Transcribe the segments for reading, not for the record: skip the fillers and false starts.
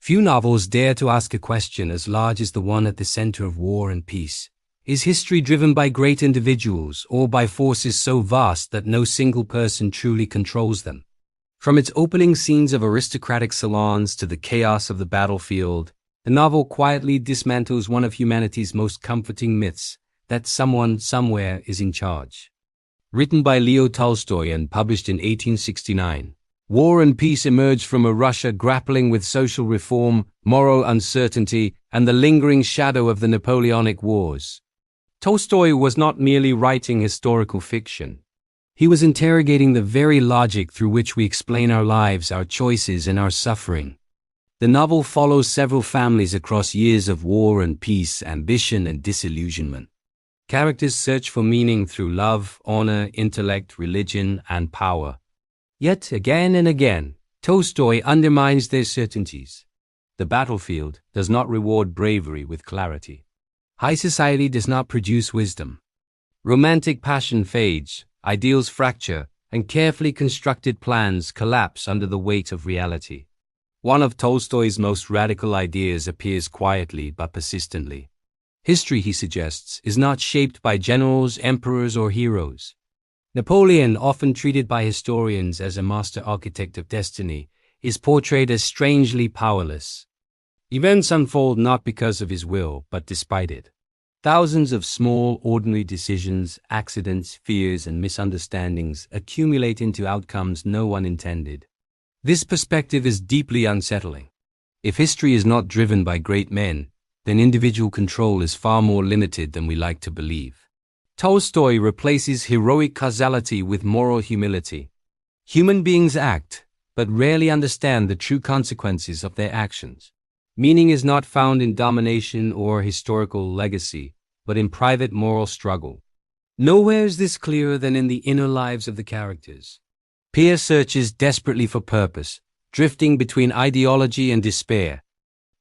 Few novels dare to ask a question as large as the one at the center of War and Peace. Is history driven by great individuals or by forces so vast that no single person truly controls them? From its opening scenes of aristocratic salons to the chaos of the battlefield, the novel quietly dismantles one of humanity's most comforting myths, that someone somewhere is in charge. Written by Leo Tolstoy and published in 1869, War and Peace emerged from a Russia grappling with social reform, moral uncertainty, and the lingering shadow of the Napoleonic Wars. Tolstoy was not merely writing historical fiction. He was interrogating the very logic through which we explain our lives, our choices, and our suffering. The novel follows several families across years of war and peace, ambition and disillusionment. Characters search for meaning through love, honor, intellect, religion, and power. Yet, again and again, Tolstoy undermines their certainties. The battlefield does not reward bravery with clarity. High society does not produce wisdom. Romantic passion fades, ideals fracture, and carefully constructed plans collapse under the weight of reality. One of Tolstoy's most radical ideas appears quietly but persistently. History, he suggests, is not shaped by generals, emperors, or heroes. Napoleon, often treated by historians as a master architect of destiny, is portrayed as strangely powerless. Events unfold not because of his will, but despite it. Thousands of small, ordinary decisions, accidents, fears, and misunderstandings accumulate into outcomes no one intended. This perspective is deeply unsettling. If history is not driven by great men, then individual control is far more limited than we like to believe. Tolstoy replaces heroic causality with moral humility. Human beings act, but rarely understand the true consequences of their actions. Meaning is not found in domination or historical legacy, but in private moral struggle. Nowhere is this clearer than in the inner lives of the characters. Pierre searches desperately for purpose, drifting between ideology and despair.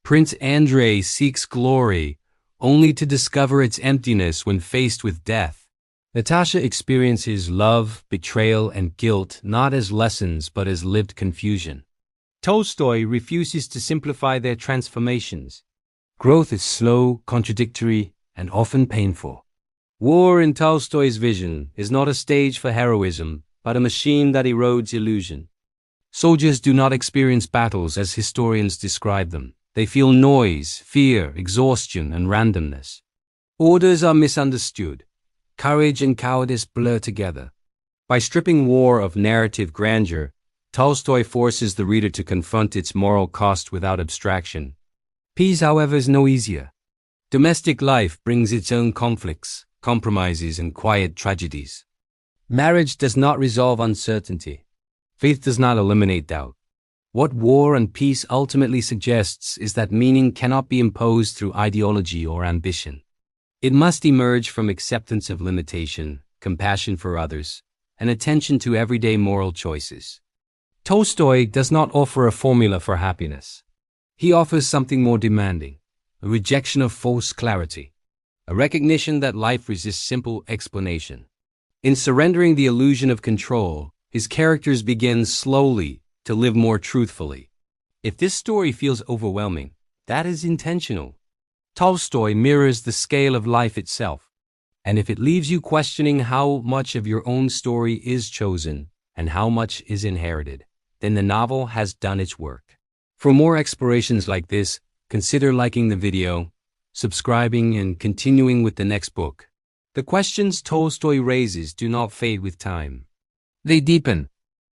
Prince Andrei seeks glory, only to discover its emptiness when faced with death. Natasha experiences love, betrayal, and guilt not as lessons but as lived confusion. Tolstoy refuses to simplify their transformations. Growth is slow, contradictory, and often painful. War, in Tolstoy's vision, is not a stage for heroism, but a machine that erodes illusion. Soldiers do not experience battles as historians describe them. They feel noise, fear, exhaustion, and randomness. Orders are misunderstood. Courage and cowardice blur together. By stripping war of narrative grandeur, Tolstoy forces the reader to confront its moral cost without abstraction. Peace, however, is no easier. Domestic life brings its own conflicts, compromises, and quiet tragedies. Marriage does not resolve uncertainty. Faith does not eliminate doubt. What War and Peace ultimately suggests is that meaning cannot be imposed through ideology or ambition. It must emerge from acceptance of limitation, compassion for others, and attention to everyday moral choices. Tolstoy does not offer a formula for happiness. He offers something more demanding, a rejection of false clarity, a recognition that life resists simple explanation. In surrendering the illusion of control, his characters begin slowly to live more truthfully. If this story feels overwhelming, that is intentional. Tolstoy mirrors the scale of life itself. And if it leaves you questioning how much of your own story is chosen and how much is inherited, then the novel has done its work. For more explorations like this, consider liking the video, subscribing, and continuing with the next book. The questions Tolstoy raises do not fade with time. They deepen,